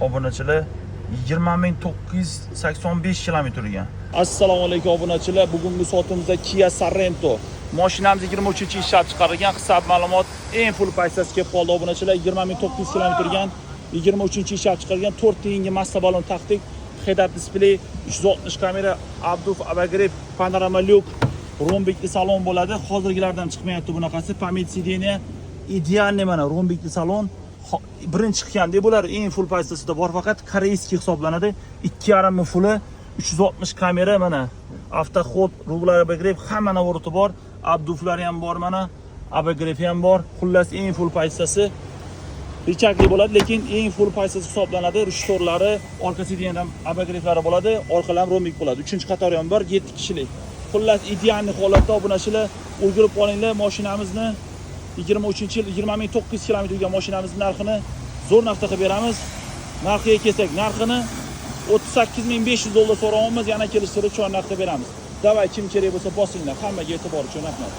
obunachilar 20.985 kilometr yurgan. Assalomu alaykum obunachilar. Bugungi sotimizda Kia Sorento. Mashinamiz 23-yil ishlab chiqarilgan. Hisob ma'lumot eng full paysasi kelib qoldi obunachilar. 20.900 kilometr yurgan. 23-yil ishlab chiqarilgan. 4 tiyinga massa balon taqdik. Head-up display, 360 kamera, Abduf Abagrev, panorama lyuk, rombikli salon bo'ladi. Hozirgilardan chiqmayapti bunaqasi. Pamit sideniya idealniy mana rombikli salon. Birinchi chiqqandek bo'lar, eng full paysasida bor, faqat koreyskiy hisoblanadi. 2,5 fulli, 360 kamera mana. Avtoxod, rullar Abagrev, hamma navorati bor. Abduflar ham bor mana. Abagrev ham bor. Xullas eng full paysasi. Richakli bo'ladi, lekin eng full paysasi hisoblanadi. Rushtorlari, orqa sideniyadan Abagrevlari bo'ladi, orqalar rombik bo'ladi. 3-qatori ham bor, 7 kishilik. Xullas idealniy holatda obunachilar, ulgurib qolinglar. Mashinamizni 23-yil 20.900 kilometr yurgan mashinamizning narxini zo'r narxda qilib beramiz. Narxiga kelsak, narxini 38.500 dollar so'rayapmiz, yana kelishtirib chor narxda beramiz. Davay, kim kerak bo'lsa bosinglar, hammaga e'tibor uchun rahmat.